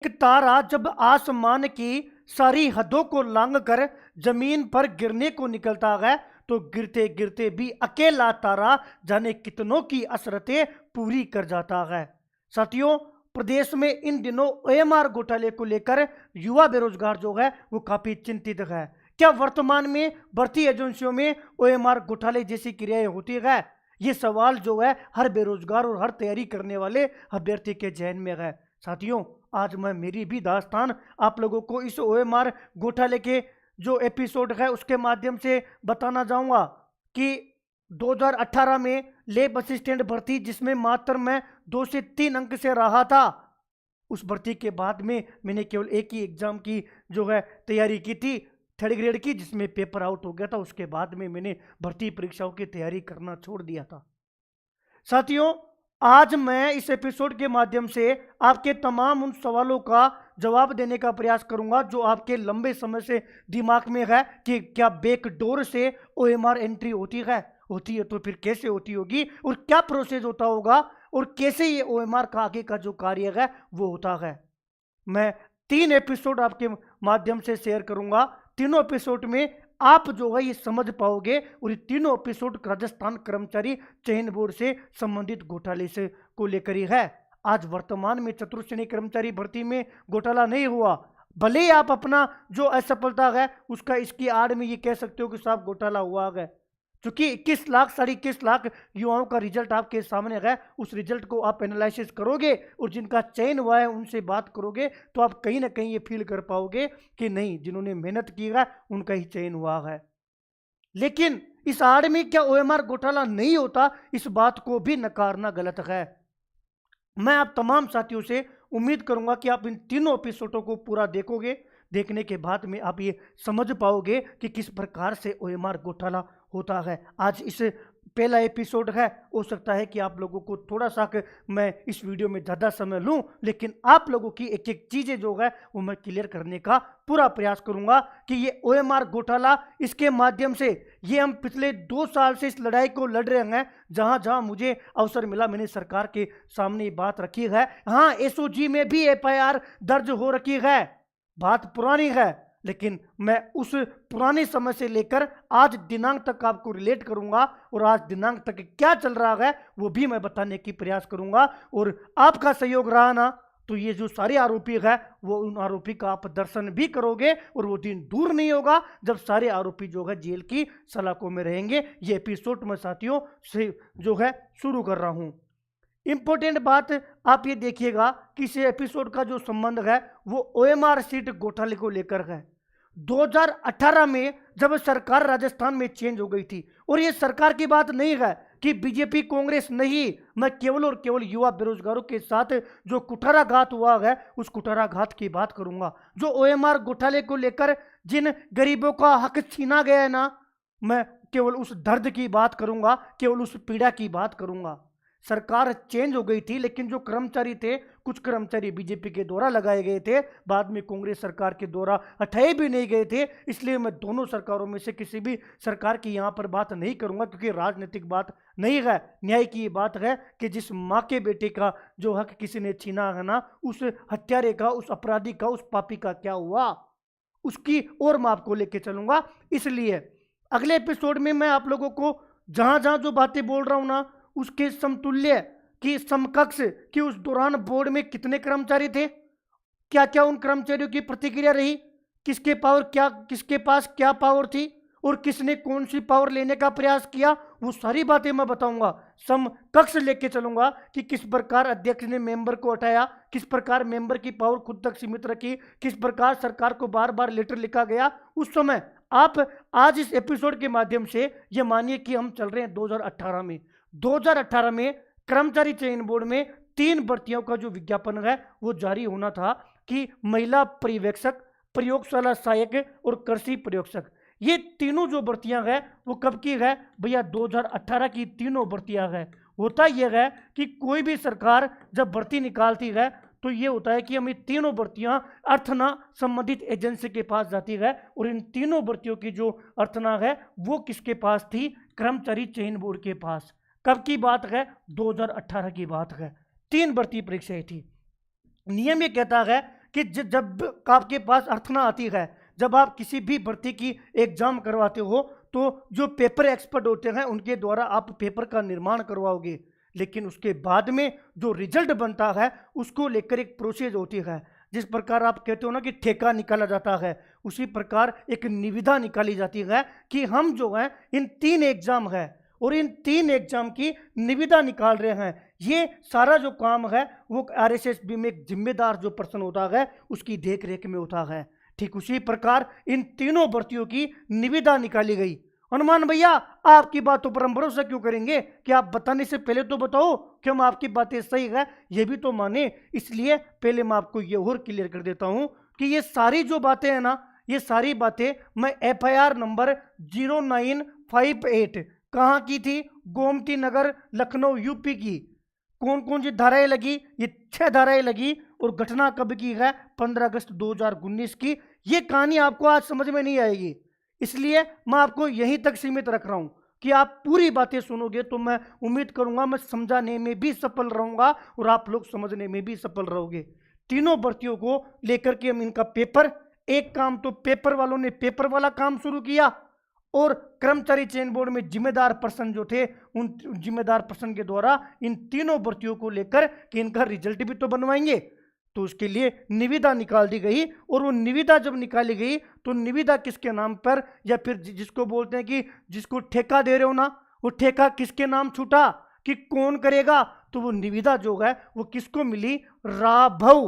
एक तारा जब आसमान की सारी हदों को लांग कर जमीन पर गिरने को निकलता है तो गिरते गिरते भी अकेला तारा जाने कितनों की असरतें पूरी कर जाता है। साथियों, प्रदेश में इन दिनों ओएमआर घोटाले को लेकर युवा बेरोजगार जो है वो काफी चिंतित है। क्या वर्तमान में भर्ती एजेंसियों में ओएमआर घोटाले जैसी क्रियाएं होती है? ये सवाल जो है हर बेरोजगार और हर तैयारी करने वाले अभ्यर्थी के जहन में है। साथियों, आज मैं मेरी भी दास्तान आप लोगों को इस ओएमआर घोटाले के जो एपिसोड है उसके माध्यम से बताना चाहूंगा कि 2018 में लेब असिस्टेंट भर्ती जिसमें मात्र मैं 2 से 3 अंक से रहा था, उस भर्ती के बाद में मैंने केवल एक ही एग्जाम की जो है तैयारी की थी, 3rd ग्रेड की, जिसमें पेपर आउट हो गया था। उसके बाद में मैंने भर्ती परीक्षाओं की तैयारी करना छोड़ दिया था। साथियों, आज मैं इस एपिसोड के माध्यम से आपके तमाम उन सवालों का जवाब देने का प्रयास करूंगा जो आपके लंबे समय से दिमाग में है कि क्या बैकडोर से ओएमआर एंट्री होती है तो फिर कैसे होती होगी और क्या प्रोसेस होता होगा और कैसे ये ओएमआर का आगे का जो कार्य है वो होता है। मैं 3 एपिसोड आपके माध्यम से शेयर करूंगा। तीनों एपिसोड में आप जो है ये समझ पाओगे और ये तीनों एपिसोड राजस्थान कर्मचारी चयन बोर्ड से संबंधित घोटाले से को लेकर ही है। आज वर्तमान में चतुर्श्रेणी कर्मचारी भर्ती में घोटाला नहीं हुआ, भले ही आप अपना जो असफलता है उसका इसकी आड़ में ये कह सकते हो कि साहब घोटाला हुआ है, क्योंकि 21 लाख 21.5 लाख युवाओं का रिजल्ट आपके सामने है। उस रिजल्ट को आप एनालिसिस करोगे और जिनका चयन हुआ है उनसे बात करोगे तो आप कहीं ना कहीं ये फील कर पाओगे कि नहीं, जिन्होंने मेहनत की है उनका ही चयन हुआ है। लेकिन इस आड़ में क्या ओएमआर घोटाला नहीं होता, इस बात को भी नकारना गलत है। मैं आप तमाम साथियों से उम्मीद करूंगा कि आप इन तीनों एपिसोडों को पूरा देखोगे। देखने के बाद में आप ये समझ पाओगे कि किस प्रकार से ओएमआर घोटाला होता है। आज इस पहला एपिसोड है, हो सकता है कि आप लोगों को थोड़ा सा मैं इस वीडियो में ज़्यादा समय लूं, लेकिन आप लोगों की एक एक चीज़ें जो है वो मैं क्लियर करने का पूरा प्रयास करूंगा कि ये ओएमआर घोटाला, इसके माध्यम से ये हम पिछले 2 साल से इस लड़ाई को लड़ रहे हैं। जहां जहां मुझे अवसर मिला मैंने सरकार के सामने ये बात रखी है। हाँ, एसओजी में भी एफआईआर दर्ज हो रखी है, बात पुरानी है, लेकिन मैं उस पुराने समय से लेकर आज दिनांक तक आपको रिलेट करूंगा और आज दिनांक तक क्या चल रहा है वो भी मैं बताने की प्रयास करूंगा। और आपका सहयोग रहा ना तो ये जो सारे आरोपी है वो उन आरोपी का आप दर्शन भी करोगे और वो दिन दूर नहीं होगा जब सारे आरोपी जो है जेल की सलाखों में रहेंगे। ये एपिसोड मैं साथियों से जो है शुरू कर रहा हूं। इंपॉर्टेंट बात आप ये देखिएगा कि इस एपिसोड का जो संबंध है वो ओएमआर सीट घोटाले को लेकर है। 2018 में जब सरकार राजस्थान में चेंज हो गई थी, और ये सरकार की बात नहीं है कि बीजेपी कांग्रेस नहीं, मैं केवल और केवल युवा बेरोजगारों के साथ जो कुठाराघात हुआ है उस कुठाराघात की बात करूंगा। जो ओएमआर घोटाले को लेकर जिन गरीबों का हक छीना गया है ना, मैं केवल उस दर्द की बात करूंगा, केवल उस पीड़ा की बात करूंगा। सरकार चेंज हो गई थी लेकिन जो कर्मचारी थे, कुछ कर्मचारी बीजेपी के द्वारा लगाए गए थे, बाद में कांग्रेस सरकार के द्वारा हटाए भी नहीं गए थे। इसलिए मैं दोनों सरकारों में से किसी भी सरकार की यहाँ पर बात नहीं करूंगा, क्योंकि राजनीतिक बात नहीं है, न्याय की ये बात है कि जिस माँ के बेटे का जो हक किसी ने छीना है ना, उस हत्यारे का, उस अपराधी का, उस पापी का क्या हुआ, उसकी और मैं आपको लेके चलूंगा। इसलिए अगले एपिसोड में मैं आप लोगों को जहां जहां जो बातें बोल रहा हूं ना उसके समतुल्य की समकक्ष कि उस दौरान बोर्ड में कितने कर्मचारी थे, क्या क्या उन कर्मचारियों की प्रतिक्रिया रही, किसके पावर क्या, किसके पास क्या पावर थी और किसने कौन सी पावर लेने का प्रयास किया, वो सारी बातें मैं बताऊंगा। समकक्ष लेके चलूंगा कि किस प्रकार अध्यक्ष ने मेंबर को हटाया, किस प्रकार मेंबर की पावर खुद तक सीमित रखी, किस प्रकार सरकार को बार बार लेटर लिखा गया उस समय। आप आज इस एपिसोड के माध्यम से ये मानिए कि हम चल रहे हैं 2018 में। 2018 में कर्मचारी चयन बोर्ड में 3 भर्तियों का जो विज्ञापन है वो जारी होना था कि महिला पर्यवेक्षक, प्रयोगशाला सहायक और कृषि प्रयोगशक। ये तीनों जो भर्तियां हैं वो कब की है भैया? 2018 की तीनों भर्तियां हैं। होता यह है कि कोई भी सरकार जब भर्ती निकालती है तो ये होता है कि हम ये तीनों भर्तियां अर्थना संबंधित एजेंसी के पास जाती है, और इन तीनों भर्तियों की जो अर्थना है वो किसके पास थी? कर्मचारी चयन बोर्ड के पास। कब की बात है? 2018 की बात है। 3 भर्ती परीक्षाएं थी। नियम ये कहता है कि जब आपके पास अर्थना आती है, जब आप किसी भी भर्ती की एग्जाम करवाते हो तो जो पेपर एक्सपर्ट होते हैं उनके द्वारा आप पेपर का निर्माण करवाओगे, लेकिन उसके बाद में जो रिजल्ट बनता है उसको लेकर एक प्रोसेस होती है। जिस प्रकार आप कहते हो ना कि ठेका निकाला जाता है, उसी प्रकार एक निविदा निकाली जाती है कि हम जो है इन 3 एग्जाम है और इन 3 एग्जाम की निविदा निकाल रहे हैं। ये सारा जो काम है वो आरएसएसबी में एक जिम्मेदार जो पर्सन होता है उसकी देख रेख में होता है। ठीक उसी प्रकार इन तीनों भर्तियों की निविदा निकाली गई। हनुमान भैया, आपकी बातों पर हम भरोसा क्यों करेंगे कि आप बताने से पहले तो बताओ कि हम आपकी बातें सही है ये भी तो माने। इसलिए पहले मैं आपको ये और क्लियर कर देता हूं कि ये सारी जो बातें हैं ना, ये सारी बातें मैं एफआईआर नंबर 0958 कहाँ की थी? गोमती नगर, लखनऊ, यूपी की। कौन कौन सी धाराएं लगी? ये 6 धाराएं लगी। और घटना कब की है? 15 अगस्त 2019 की। ये कहानी आपको आज समझ में नहीं आएगी, इसलिए मैं आपको यहीं तक सीमित रख रहा हूं कि आप पूरी बातें सुनोगे तो मैं उम्मीद करूंगा मैं समझाने में भी सफल रहूंगा और आप लोग समझने में भी सफल रहोगे। तीनों भर्तियों को लेकर के हम इनका पेपर, एक काम तो पेपर वालों ने पेपर वाला काम शुरू किया और कर्मचारी चयन बोर्ड में जिम्मेदार पर्सन जो थे उन जिम्मेदार पर्सन के द्वारा इन तीनों भर्तियों को लेकर कि इनका रिजल्ट भी तो बनवाएंगे, तो उसके लिए निविदा निकाल दी गई। और वो निविदा जब निकाली गई तो निविदा किसके नाम पर, या फिर जिसको बोलते हैं कि जिसको ठेका दे रहे हो ना, वो ठेका किसके नाम छूटा कि कौन करेगा? तो वो निविदा जो है वो किसको मिली? राघव,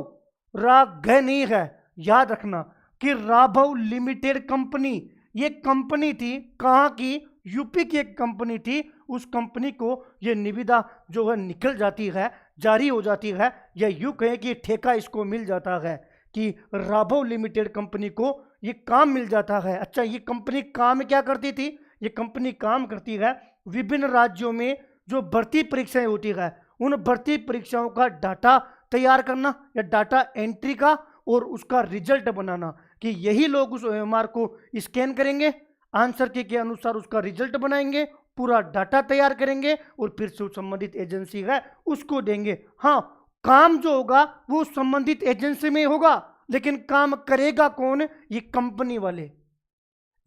राघव नहीं है, याद रखना कि राघव लिमिटेड कंपनी, ये कंपनी थी कहाँ की? यूपी की एक कंपनी थी। उस कंपनी को ये निविदा जो है निकल जाती है, जारी हो जाती है, या यूं कहें कि ठेका इसको मिल जाता है कि राघव लिमिटेड कंपनी को ये काम मिल जाता है। अच्छा, ये कंपनी काम क्या करती थी? ये कंपनी काम करती है विभिन्न राज्यों में जो भर्ती परीक्षाएं होती है उन भर्ती परीक्षाओं का डाटा तैयार करना या डाटा एंट्री का और उसका रिजल्ट बनाना, कि यही लोग उस ओएमआर को स्कैन करेंगे, आंसर के अनुसार उसका रिजल्ट बनाएंगे, पूरा डाटा तैयार करेंगे और फिर से संबंधित एजेंसी है उसको देंगे। हाँ, काम जो होगा वो संबंधित एजेंसी में होगा, लेकिन काम करेगा कौन? ये कंपनी वाले।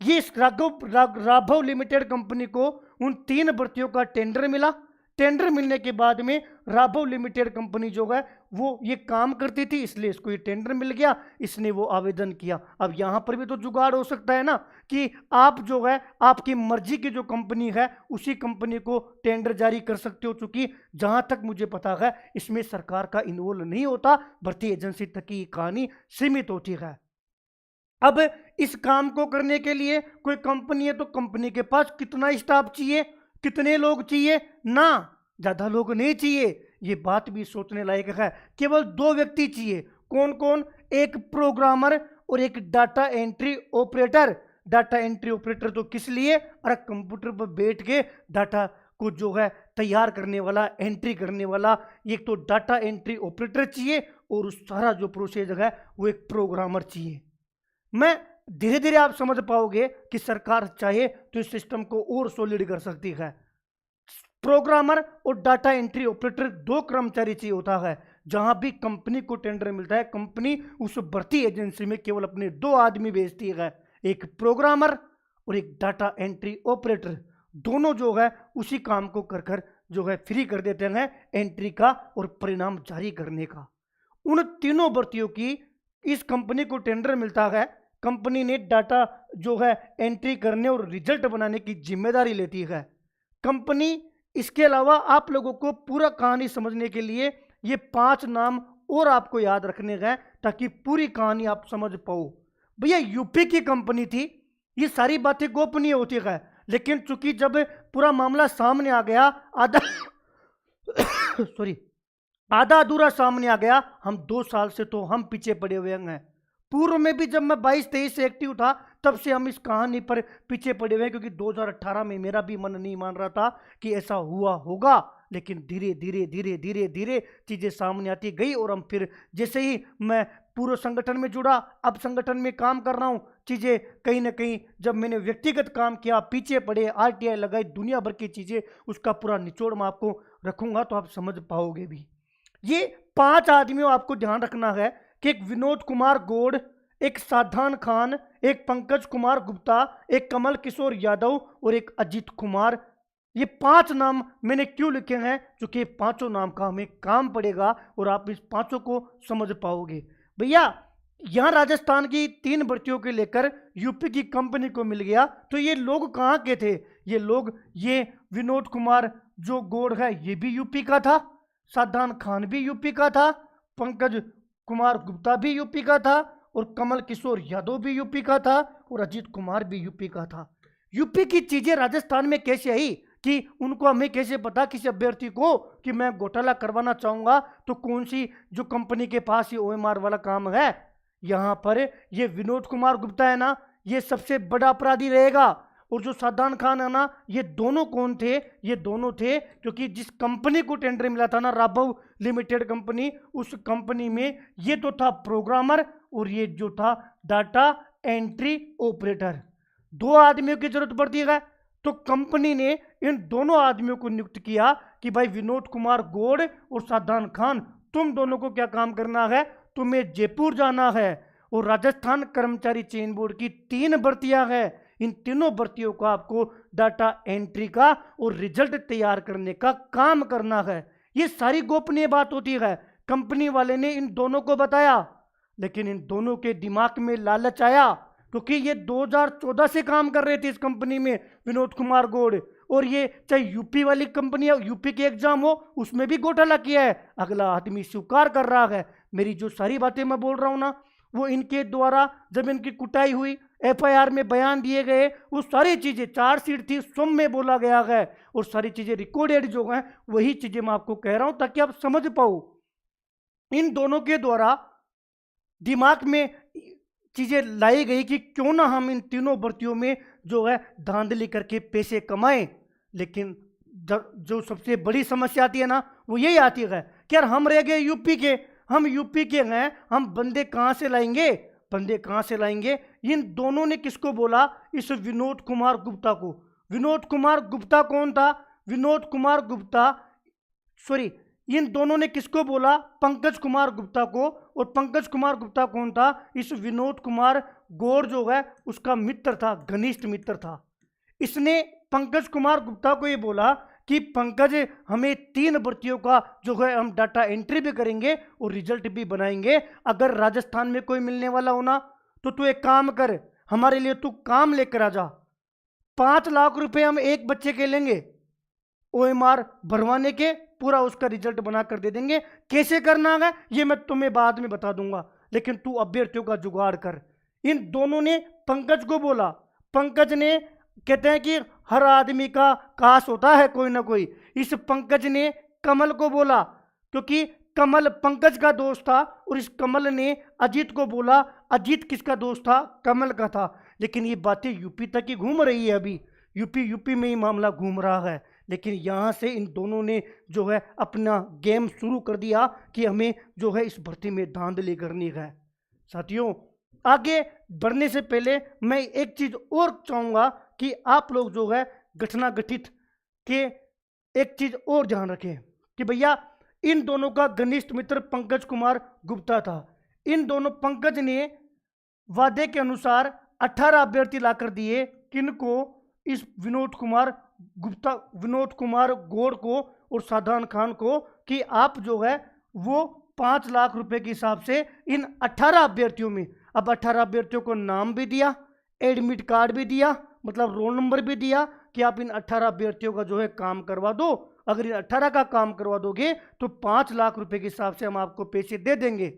ये राघव लिमिटेड कंपनी को उन 3 भर्तियों का टेंडर मिला। टेंडर मिलने के बाद में राघव लिमिटेड कंपनी जो है वो ये काम करती थी, इसलिए इसको ये टेंडर मिल गया, इसने वो आवेदन किया। अब यहाँ पर भी तो जुगाड़ हो सकता है ना कि आप जो है आपकी मर्जी की जो कंपनी है उसी कंपनी को टेंडर जारी कर सकते हो, चूंकि जहाँ तक मुझे पता है इसमें सरकार का इन्वॉल्व नहीं होता, भर्ती एजेंसी तक की कहानी सीमित होती है। अब इस काम को करने के लिए कोई कंपनी है तो कंपनी के पास कितना स्टाफ चाहिए, कितने लोग चाहिए? ना, ज्यादा लोग नहीं चाहिए। ये बात भी सोचने लायक है। केवल 2 व्यक्ति चाहिए। कौन कौन? एक प्रोग्रामर और एक data entry operator. Data entry operator तो किस लिए? अरे कंप्यूटर पर बैठ के डाटा को जो है तैयार करने वाला, एंट्री करने वाला, एक तो डाटा एंट्री ऑपरेटर चाहिए और उस सारा जो प्रोसेस है वो एक प्रोग्रामर चाहिए। मैं धीरे धीरे आप समझ पाओगे कि सरकार चाहे तो इस सिस्टम को और सॉलिड कर सकती है। प्रोग्रामर और डाटा एंट्री ऑपरेटर 2 कर्मचारी चाहिए होता है। जहां भी कंपनी को टेंडर मिलता है कंपनी उस भर्ती एजेंसी में केवल अपने 2 आदमी भेजती है, एक प्रोग्रामर और एक डाटा एंट्री ऑपरेटर। दोनों जो है उसी काम को कर जो है फ्री कर देते हैं एंट्री का और परिणाम जारी करने का। उन तीनों भर्तियों की इस कंपनी को टेंडर मिलता है, कंपनी ने डाटा जो है एंट्री करने और रिजल्ट बनाने की जिम्मेदारी लेती है कंपनी। इसके अलावा आप लोगों को पूरा कहानी समझने के लिए ये 5 नाम और आपको याद रखने हैं ताकि पूरी कहानी आप समझ पाओ। भैया, यूपी की कंपनी थी, ये सारी बातें गोपनीय होती है, लेकिन चूंकि जब पूरा मामला सामने आ गया, आधा सॉरी आधा अधूरा सामने आ गया। हम 2 साल से तो हम पीछे पड़े हुए हैं। पूर्व में भी जब मैं 22-23 से एक्टिव था तब से हम इस कहानी पर पीछे पड़े हुए हैं, क्योंकि 2018 में मेरा भी मन नहीं मान रहा था कि ऐसा हुआ होगा, लेकिन धीरे धीरे धीरे धीरे धीरे चीज़ें सामने आती गई और हम फिर जैसे ही मैं पूरे संगठन में जुड़ा, अब संगठन में काम कर रहा हूँ, चीज़ें कहीं ना कहीं जब मैंने व्यक्तिगत काम किया, पीछे पड़े, आरटीआई लगाई, दुनिया भर की चीज़ें, उसका पूरा निचोड़ मैं आपको रखूँगा तो आप समझ पाओगे भी। ये 5 आदमियों आपको ध्यान रखना है कि एक विनोद कुमार गौड़, एक साधान खान, एक पंकज कुमार गुप्ता, एक कमल किशोर यादव और एक अजीत कुमार, ये 5 नाम मैंने क्यों लिखे हैं? क्योंकि ये पांचों नाम का हमें काम पड़ेगा और आप इस पांचों को समझ पाओगे। भैया यहाँ राजस्थान की 3 भर्तियों के लेकर यूपी की कंपनी को मिल गया, तो ये लोग कहाँ के थे? ये लोग, ये विनोद कुमार जो गौड़ है ये भी यूपी का था, सादान खान भी यूपी का था, पंकज कुमार गुप्ता भी यूपी का था और कमल किशोर यादव भी यूपी का था और अजीत कुमार भी यूपी का था। यूपी की चीजें राजस्थान में कैसे आई कि उनको हमें कैसे पता किसी अभ्यर्थी को कि मैं घोटाला करवाना चाहूंगा तो कौन सी जो कंपनी के पास ये ओएमआर वाला काम है? यहाँ पर ये विनोद कुमार गुप्ता है ना, ये सबसे बड़ा अपराधी रहेगा। और जो सादान खान है ना, ये दोनों कौन थे? ये दोनों थे क्योंकि जिस कंपनी को टेंडर मिला था ना, राघव लिमिटेड कंपनी, उस कंपनी में ये तो था प्रोग्रामर और ये जो था डाटा एंट्री ऑपरेटर। 2 आदमियों की जरूरत पड़ती है, तो कंपनी ने इन दोनों आदमियों को नियुक्त किया कि भाई विनोद कुमार गौड़ और सादान खान, तुम दोनों को क्या काम करना है? तुम्हें जयपुर जाना है और राजस्थान कर्मचारी चयन बोर्ड की 3 भर्तियां हैं। इन तीनों भर्तियों को आपको डाटा एंट्री का और रिजल्ट तैयार करने का काम करना है। ये सारी गोपनीय बात होती है। कंपनी वाले ने इन दोनों को बताया, लेकिन इन दोनों के दिमाग में लालच आया क्योंकि ये 2014 से काम कर रहे थे इस कंपनी में, विनोद कुमार गौड़, और ये चाहे यूपी वाली कंपनी हो, यूपी के एग्जाम हो, उसमें भी घोटाला किया है। अगला आदमी स्वीकार कर रहा है। मेरी जो सारी बातें मैं बोल रहा हूं ना, वो इनके द्वारा जब इनकी कुटाई हुई, एफआईआर में बयान दिए गए, वो सारी चीजें, चार्जशीट थी, सुम में बोला गया है और सारी चीजें रिकॉर्डेड जो हैं, वही चीजें मैं आपको कह रहा हूं ताकि आप समझ पाओ। इन दोनों के द्वारा दिमाग में चीजें लाई गई कि क्यों ना हम इन तीनों भर्तियों में जो है धांधली करके पैसे कमाएं। लेकिन जो सबसे बड़ी समस्या आती है ना, वो यही आती है कि यार हम रह गए यूपी के, हम यूपी के हैं, हम बंदे कहां से लाएंगे? बंदे कहां से लाएंगे? इन दोनों ने किसको बोला? इस विनोद कुमार गुप्ता को। विनोद कुमार गुप्ता कौन था? विनोद कुमार गुप्ता, सॉरी, इन दोनों ने किसको बोला? पंकज कुमार गुप्ता को। और पंकज कुमार गुप्ता कौन था? इस विनोद कुमार गौड़ जो है उसका मित्र था, घनिष्ठ मित्र था। इसने पंकज कुमार गुप्ता को ये बोला कि पंकज, हमें 3 भर्तियों का जो है हम डाटा एंट्री भी करेंगे और रिजल्ट भी बनाएंगे। अगर राजस्थान में कोई मिलने वाला हो ना, तो तू एक काम कर, हमारे लिए तू काम लेकर आ जा। 5 लाख रुपए हम एक बच्चे के लेंगे, ओएमआर भरवाने के, पूरा उसका रिजल्ट बनाकर दे देंगे। कैसे करना है ये मैं तुम्हें बाद में बता दूंगा, लेकिन तू अभ्यर्थियों का जुगाड़ कर। इन दोनों ने पंकज को बोला। पंकज ने, कहते हैं कि हर आदमी का काश होता है कोई ना कोई, इस पंकज ने कमल को बोला क्योंकि कमल पंकज का दोस्त था, और इस कमल ने अजीत को बोला। अजीत किसका दोस्त था? कमल का था। लेकिन ये बातें यूपी तक ही घूम रही है, अभी यूपी में ही मामला घूम रहा है। लेकिन यहाँ से इन दोनों ने जो है अपना गेम शुरू कर दिया कि हमें जो है इस भर्ती में धांधली करनी है। साथियों, आगे बढ़ने से पहले मैं एक चीज और चाहूंगा कि आप लोग जो है घटना घटित के एक चीज और ध्यान रखें कि भैया इन दोनों का घनिष्ठ मित्र पंकज कुमार गुप्ता था। इन दोनों, पंकज ने वादे के अनुसार 18 अभ्यर्थी लाकर दिए, किनको? इस विनोद कुमार गौड़ को और सादान खान को, कि आप जो है वो 5 लाख रुपए के हिसाब से इन 18 अभ्यर्थियों में, अब 18 अभ्यर्थियों को नाम भी दिया, एडमिट कार्ड भी दिया, मतलब रोल नंबर भी दिया कि आप इन 18 अभ्यर्थियों का जो है काम करवा दो। अगर इन 18 का काम करवा दोगे तो 5 लाख रुपए के हिसाब से हम आपको पैसे दे देंगे।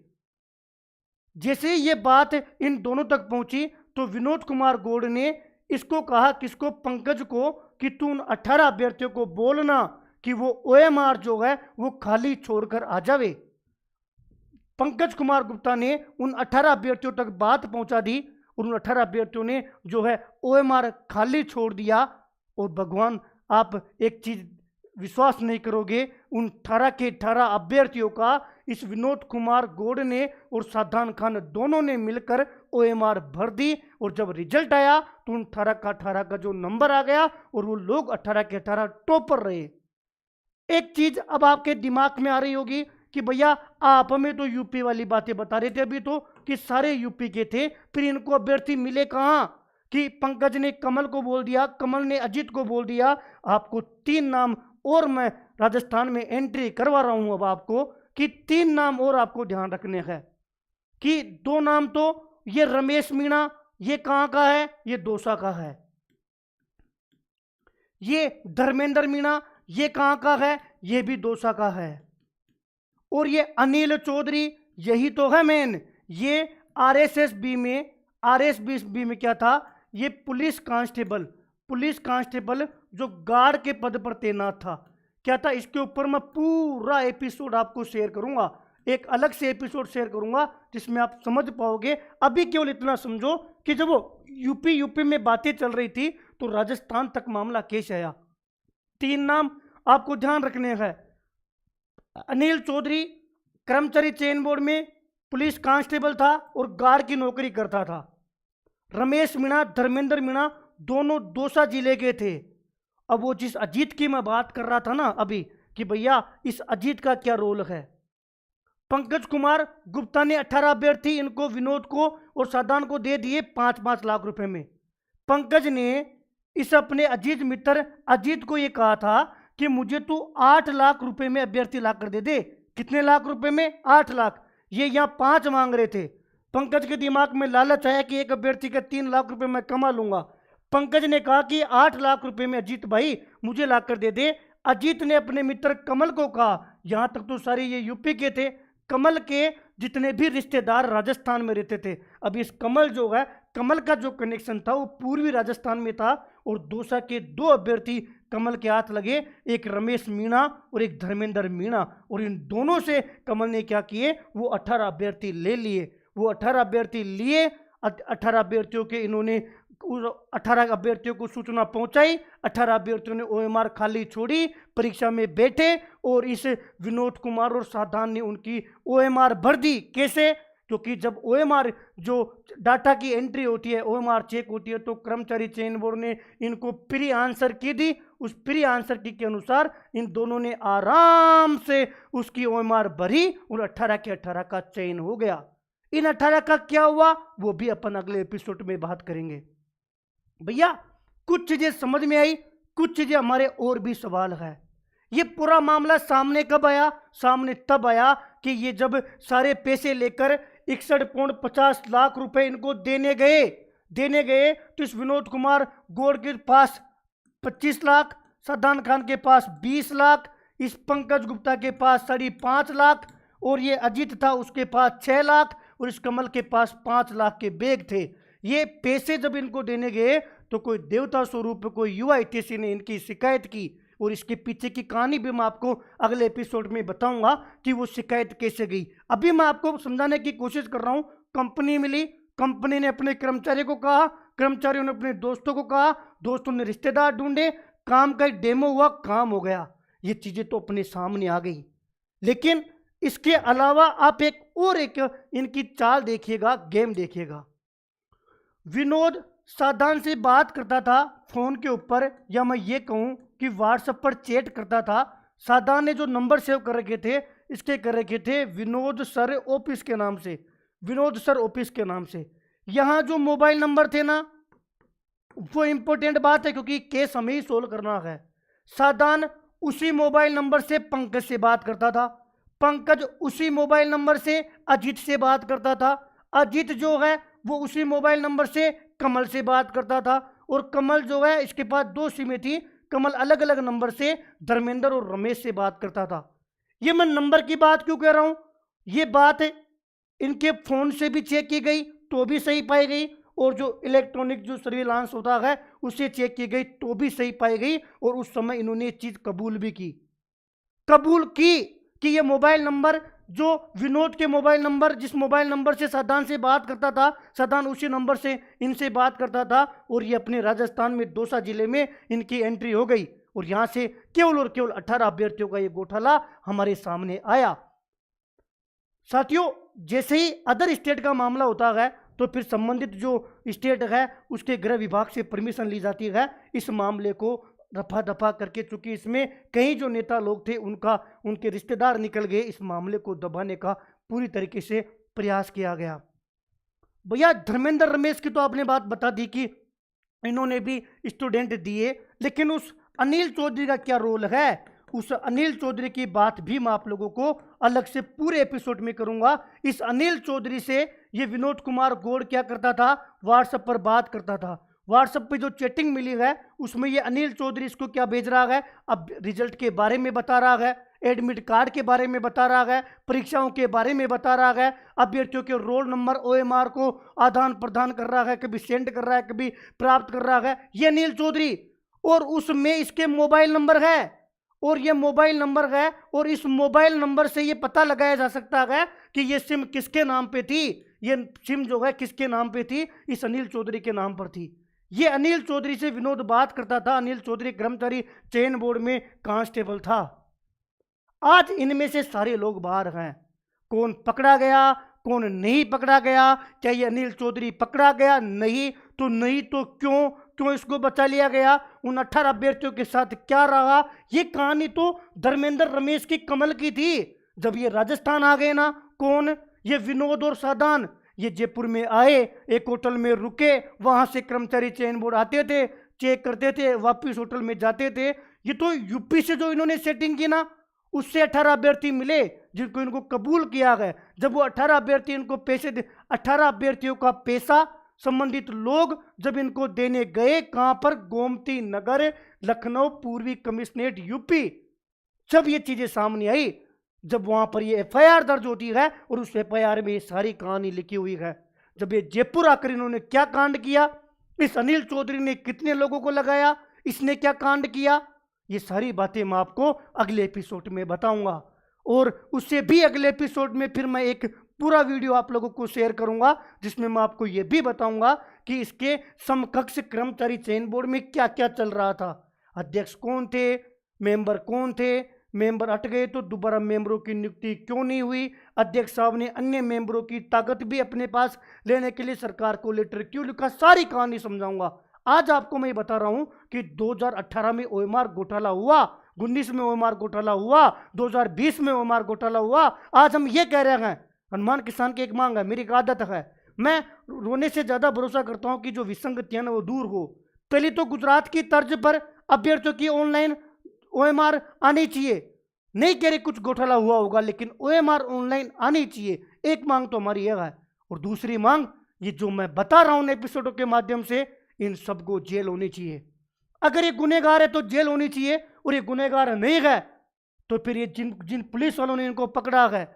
जैसे ही ये बात इन दोनों तक पहुंची तो विनोद कुमार गौड़ ने इसको कहा, किसको? पंकज को, कि तू उन 18 अभ्यर्थियों को बोलना कि वो ओएमआर जो है वो खाली छोड़कर आ जावे। पंकज कुमार गुप्ता ने उन 18 अभ्यर्थियों तक बात पहुंचा दी और उन 18 अभ्यर्थियों ने जो है ओएमआर खाली छोड़ दिया। और भगवान, आप एक चीज विश्वास नहीं करोगे, उन 18 के 18 अभ्यर्थियों का इस विनोद कुमार गौड़ ने और सादान खान दोनों ने मिलकर ओएमआर भर दी। और जब रिजल्ट आया तो उन 18 का जो नंबर आ गया और वो लोग 18 के 18 टॉपर रहे। एक चीज अब आपके दिमाग में आ रही होगी कि भैया आप हमें तो यूपी वाली बातें बता रहे थे अभी तो कि सारे यूपी के थे, फिर इनको अभ्यर्थी मिले कहाँ? कि पंकज ने कमल को बोल दिया, कमल ने अजीत को बोल दिया। आपको 3 नाम और मैं राजस्थान में एंट्री करवा रहा हूं अब आपको, कि 3 नाम और आपको ध्यान रखने हैं। कि 2 नाम तो ये रमेश मीणा, ये कहां का है? ये दौसा का है। ये धर्मेंद्र मीणा, ये कहां का है? ये भी दौसा का है। और ये अनिल चौधरी, यही तो है मेन। ये आरएसएस-बी में, आरएसएस-बी में क्या था? ये पुलिस कांस्टेबल जो गार्ड के पद पर तैनात था। क्या था? इसके ऊपर मैं पूरा एपिसोड आपको शेयर करूंगा, एक अलग से एपिसोड शेयर करूंगा जिसमें आप समझ पाओगे। अभी केवल इतना समझो कि जब वो यूपी में बातें चल रही थी तो राजस्थान तक मामला कैसे आया। 3 नाम आपको ध्यान रखने हैं। अनिल चौधरी कर्मचारी चयन बोर्ड में पुलिस कांस्टेबल था और गार्ड की नौकरी करता था। रमेश मीणा, धर्मेंद्र मीणा, दोनों दौसा जिले के थे। अब वो जिस अजीत की मैं बात कर रहा था ना अभी, कि भैया इस अजीत का क्या रोल है। पंकज कुमार गुप्ता ने 18 अभ्यर्थी इनको, विनोद को और सादान को दे दिए 5-5 लाख रुपए में। पंकज ने इस अपने अजीत मित्र अजीत को ये कहा था कि मुझे तू 8 लाख रुपए में अभ्यर्थी ला कर दे दे। कितने लाख रुपए में? 8 लाख। ये यहाँ 5 मांग रहे थे। पंकज के दिमाग में लालच आया कि एक अभ्यर्थी का 3 लाख रुपए मैं कमा लूंगा। पंकज ने कहा कि 8 लाख रुपए में अजीत भाई मुझे ला कर दे दे। अजीत ने अपने मित्र कमल को कहा, यहां तक तो सारे ये यूपी के थे, कमल के जितने भी रिश्तेदार राजस्थान में रहते थे। अब इस कमल जो है, कमल का जो कनेक्शन था वो पूर्वी राजस्थान में था और दौसा के 2 अभ्यर्थी कमल के हाथ लगे, एक रमेश मीणा और एक धर्मेंद्र मीणा। और इन दोनों से कमल ने क्या किए? वो 18 अभ्यर्थी ले लिए। वो 18 अभ्यर्थी लिए। 18 अभ्यर्थियों के इन्होंने 18 अभ्यर्थियों को सूचना पहुंचाई। 18 अभ्यर्थियों ने ओएमआर खाली छोड़ी, परीक्षा में बैठे और इस विनोद कुमार और साधान ने उनकी ओएमआर भर दी। कैसे? क्योंकि जब ओएमआर जो डाटा की एंट्री होती है, ओएमआर चेक होती है, तो कर्मचारी चयन बोर्ड ने इनको प्री आंसर की दी। उस प्री आंसर की के अनुसार इन दोनों ने आराम से उसकी ओएमआर भरी और 18 के 18 का चयन हो गया। इन 18 का क्या हुआ वो भी अपन अगले एपिसोड में बात करेंगे। भैया कुछ चीजें समझ में आई, कुछ चीजें हमारे और भी सवाल है। ये पूरा मामला सामने कब आया? सामने तब आया कि ये जब सारे पैसे लेकर 61.50 लाख रुपए इनको देने गए तो इस विनोद कुमार गौड़ के पास 25 लाख, सदान खान के पास 20 लाख, इस पंकज गुप्ता के पास 5.5 लाख और ये अजीत था उसके पास 6 लाख और इस कमल के पास 5 लाख के बैग थे। ये पैसे जब इनको देने गए तो कोई देवता स्वरूप कोई यूआईटीसी ने इनकी शिकायत की और इसके पीछे की कहानी भी मैं आपको अगले एपिसोड में बताऊंगा कि वो शिकायत कैसे गई। अभी मैं आपको समझाने की कोशिश कर रहा हूं। कंपनी मिली, कंपनी ने अपने कर्मचारी को कहा, कर्मचारियों ने अपने दोस्तों को कहा, दोस्तों ने रिश्तेदार ढूंढे, काम का एक डेमो हुआ, काम हो गया। ये चीजें तो अपने सामने आ गई। लेकिन इसके अलावा आप एक इनकी चाल देखिएगा, गेम देखिएगा। विनोद साधान से बात करता था फोन के ऊपर, या मैं ये कहूं कि व्हाट्सएप पर चैट करता था। साधान ने जो नंबर सेव कर रखे थे, इसके कर रखे थे विनोद सर ऑफिस के नाम से, विनोद सर ऑफिस के नाम से। यहां जो मोबाइल नंबर थे ना, वो इंपॉर्टेंट बात है क्योंकि केस हमें ही सोल्व करना है। साधान उसी मोबाइल नंबर से पंकज से बात करता था, पंकज उसी मोबाइल नंबर से अजीत से बात करता था, अजीत जो है वो उसी मोबाइल नंबर से कमल से बात करता था, और कमल जो है इसके पास 2 सिमें थी, कमल अलग अलग नंबर से धर्मेंद्र और रमेश से बात करता था। ये मैं नंबर की बात क्यों कह रहा हूं? ये बात इनके फोन से भी चेक की गई तो भी सही पाई गई, और जो इलेक्ट्रॉनिक जो सर्विलांस होता है उससे चेक की गई तो भी सही पाई गई। और उस समय इन्होंने ये चीज कबूल भी की, कबूल की कि ये मोबाइल नंबर जो विनोद के मोबाइल नंबर, जिस मोबाइल नंबर से साधान से बात करता था, साधान उसी नंबर से इनसे बात करता था, और ये अपने राजस्थान में दौसा जिले में इनकी एंट्री हो गई। और यहां से केवल और केवल 18 अभ्यर्थियों का ये घोटाला हमारे सामने आया। साथियों, जैसे ही अदर स्टेट का मामला होता है तो फिर संबंधित जो स्टेट है उसके गृह विभाग से परमिशन ली जाती है इस मामले को रफा दफा करके, चूंकि इसमें कई जो नेता लोग थे उनके रिश्तेदार निकल गए, इस मामले को दबाने का पूरी तरीके से प्रयास किया गया। भैया धर्मेंद्र रमेश की तो आपने बात बता दी कि इन्होंने भी स्टूडेंट दिए, लेकिन उस अनिल चौधरी का क्या रोल है? उस अनिल चौधरी की बात भी मैं आप लोगों को अलग से पूरे एपिसोड में करूंगा। इस अनिल चौधरी से ये विनोद कुमार गौड़ क्या करता था, व्हाट्सएप पर बात करता था। व्हाट्सएप पे जो चैटिंग मिली है उसमें ये अनिल चौधरी इसको क्या भेज रहा है, अब रिजल्ट के बारे में बता रहा है, एडमिट कार्ड के बारे में बता रहा है, परीक्षाओं के बारे में बता रहा है, अभ्यर्थियों के रोल नंबर OMR को आदान प्रदान कर रहा है, कभी सेंड कर रहा है, कभी प्राप्त कर रहा है, ये अनिल चौधरी। और उसमें इसके मोबाइल नंबर है, और ये मोबाइल नंबर है, और इस मोबाइल नंबर से ये पता लगाया जा सकता है कि ये सिम किसके नाम पे थी, ये सिम जो है किसके नाम पे थी, इस अनिल चौधरी के नाम पर थी। ये अनिल चौधरी से विनोद बात करता था। अनिल चौधरी कर्मचारी चयन बोर्ड में कांस्टेबल था। आज इनमें से सारे लोग बाहर हैं। कौन पकड़ा गया, कौन नहीं पकड़ा गया, क्या ये अनिल चौधरी पकड़ा गया? नहीं तो क्यों इसको बचा लिया गया? उन 18 अभ्यर्थियों के साथ क्या रहा? ये कहानी तो धर्मेंद्र रमेश की कमल की थी। जब ये राजस्थान आ गए ना, कौन, ये विनोद और सादान, ये जयपुर में आए, एक होटल में रुके, वहां से कर्मचारी चयन बोर्ड आते थे, चेक करते थे, वापिस होटल में जाते थे। ये तो यूपी से जो इन्होंने सेटिंग की ना, उससे 18 अभ्यर्थी मिले जिनको इनको कबूल किया गया। जब वो 18 अभ्यर्थी इनको पैसे 18 अभ्यर्थियों का पैसा संबंधित लोग जब इनको देने गए, कहां पर, गोमती नगर, लखनऊ पूर्वी कमिश्नरेट यूपी, जब ये चीजें सामने आई, जब वहां पर ये FIR दर्ज होती है और उस FIR में ये सारी कहानी लिखी हुई है। जब ये जयपुर आकर इन्होंने क्या कांड किया, इस अनिल चौधरी ने कितने लोगों को लगाया, इसने क्या कांड किया, ये सारी बातें मैं आपको अगले एपिसोड में बताऊंगा। और उससे भी अगले एपिसोड में फिर मैं एक पूरा वीडियो आप लोगों को शेयर करूंगा, जिसमें मैं आपको ये भी बताऊंगा कि इसके समकक्ष कर्मचारी चयन बोर्ड में क्या क्या चल रहा था। अध्यक्ष कौन थे, मेंबर कौन थे, मेंबर हट गए तो दोबारा मेंबरों की नियुक्ति क्यों नहीं हुई, अध्यक्ष साहब ने अन्य मेंबरों की ताकत भी अपने पास लेने के लिए सरकार को लेटर क्यों लिखा, सारी कहानी समझाऊंगा। आज आपको मैं बता रहा हूं कि 2018 में OMR घोटाला हुआ, 19 में OMR घोटाला हुआ, 2020 में OMR घोटाला हुआ। आज हम ये कह रहे हैं, हनुमान किसान की एक मांग है, मेरी एक आदत है, मैं रोने से ज्यादा भरोसा करता हूं कि जो विसंगतियां ना वो दूर हो। पहले तो गुजरात की तर्ज पर अभ्यर्थियों की ऑनलाइन OMR आनी चाहिए। नहीं कह रहे कुछ घोटाला हुआ होगा, लेकिन OMR ऑनलाइन आनी चाहिए। एक मांग तो हमारी यह है। और दूसरी मांग, ये जो मैं बता रहा हूं एपिसोडों के माध्यम से, इन सबको जेल होनी चाहिए। अगर ये गुनहगार है तो जेल होनी चाहिए, और ये गुनहगार नहीं है तो फिर ये जिन पुलिस वालों ने इनको पकड़ा है,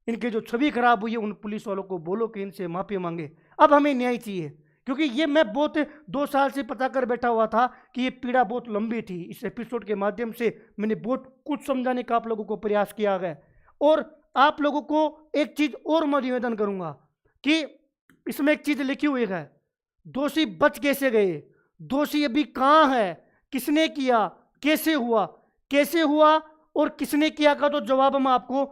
इनके जो छवि खराब हुई है, उन पुलिस वालों को बोलो कि इनसे माफी मांगे। अब हमें न्याय चाहिए, क्योंकि ये मैं बहुत 2 साल से पता कर बैठा हुआ था कि ये पीड़ा बहुत लंबी थी। इस एपिसोड के माध्यम से मैंने बहुत कुछ समझाने का आप लोगों को प्रयास किया है। और आप लोगों को एक चीज और मैं निवेदन करूंगा कि इसमें एक चीज लिखी हुई है, दोषी बच कैसे गए, दोषी अभी कहां है, किसने किया, कैसे हुआ और किसने किया का तो जवाब मैं आपको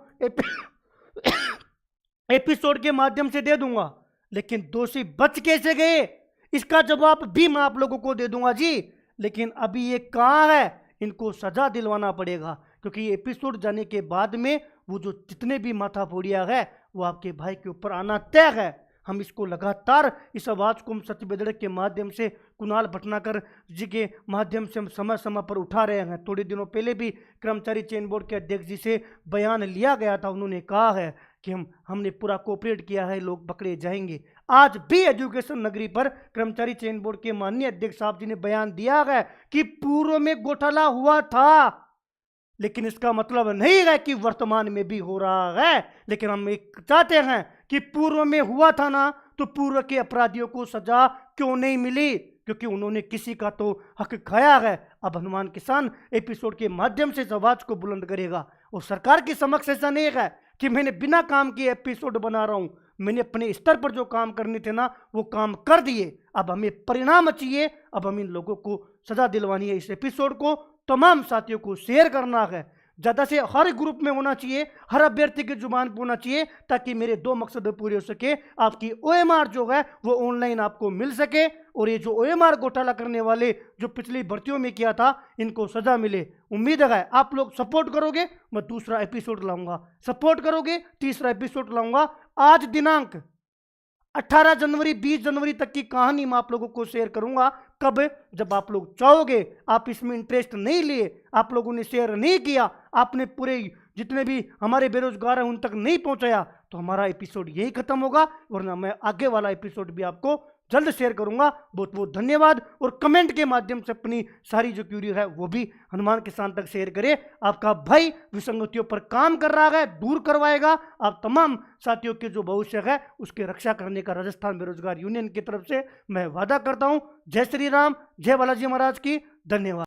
एपिसोड के माध्यम से दे दूंगा। लेकिन दोषी बच कैसे गए, इसका जवाब भी मैं आप लोगों को दे दूंगा जी। लेकिन अभी ये कहां है, इनको सजा दिलवाना पड़ेगा, क्योंकि ये एपिसोड जाने के बाद में वो जो जितने भी माथाफोड़िया है वो आपके भाई के ऊपर आना तय है। हम इसको लगातार, इस आवाज़ को हम सत्य बेदड़क के माध्यम से, कुणाल भटनागर जी के माध्यम से हम समय समय पर उठा रहे हैं। थोड़े दिनों पहले भी कर्मचारी चयन बोर्ड के अध्यक्ष जी से बयान लिया गया था, उन्होंने कहा है कि हमने पूरा कोऑपरेट किया है, लोग पकड़े जाएंगे। आज भी एजुकेशन नगरी पर कर्मचारी चयन बोर्ड के माननीय अध्यक्ष साहब जी ने बयान दिया है कि पूर्व में घोटाला हुआ था, लेकिन इसका मतलब नहीं है कि वर्तमान में भी हो रहा है। लेकिन हम एक चाहते हैं कि पूर्व में हुआ था ना, तो पूर्व के अपराधियों को सजा क्यों नहीं मिली, क्योंकि उन्होंने किसी का तो हक खाया है। अब हनुमान किसान एपिसोड के माध्यम से इस आवाज को बुलंद करेगा। और सरकार के समक्ष ऐसा नहीं है कि मैंने बिना काम किए एपिसोड बना रहा हूं, मैंने अपने स्तर पर जो काम करने थे ना वो काम कर दिए। अब हमें परिणाम चाहिए, अब हम इन लोगों को सजा दिलवानी है। इस एपिसोड को तमाम साथियों को शेयर करना है। ज़्यादा से हर ग्रुप में होना चाहिए, हर अभ्यर्थी की जुबान पर होना चाहिए, ताकि मेरे दो मकसद पूरे हो सके। आपकी ओएमआर जो है वो ऑनलाइन आपको मिल सके, और ये जो ओएमआर घोटाला करने वाले जो पिछली भर्तियों में किया था, इनको सजा मिले। उम्मीद है आप लोग सपोर्ट करोगे, मैं दूसरा एपिसोड लाऊंगा, सपोर्ट करोगे, तीसरा एपिसोड लाऊंगा। आज दिनांक 18 जनवरी 20 जनवरी तक की कहानी मैं आप लोगों को शेयर करूंगा। कब? जब आप लोग चाहोगे। आप इसमें इंटरेस्ट नहीं लिए, आप लोगों ने शेयर नहीं किया, आपने पूरे जितने भी हमारे बेरोजगार हैं उन तक नहीं पहुंचाया, तो हमारा एपिसोड यही खत्म होगा। वरना मैं आगे वाला एपिसोड भी आपको जल्द शेयर करूंगा। बहुत बहुत धन्यवाद। और कमेंट के माध्यम से अपनी सारी जो क्यूरी है वो भी हनुमान किसान तक शेयर करें। आपका भाई विसंगतियों पर काम कर रहा है, दूर करवाएगा। आप तमाम साथियों के जो भविष्य है उसकी रक्षा करने का राजस्थान बेरोजगार यूनियन की तरफ से मैं वादा करता हूं। जय श्री राम, जय बालाजी महाराज की। धन्यवाद।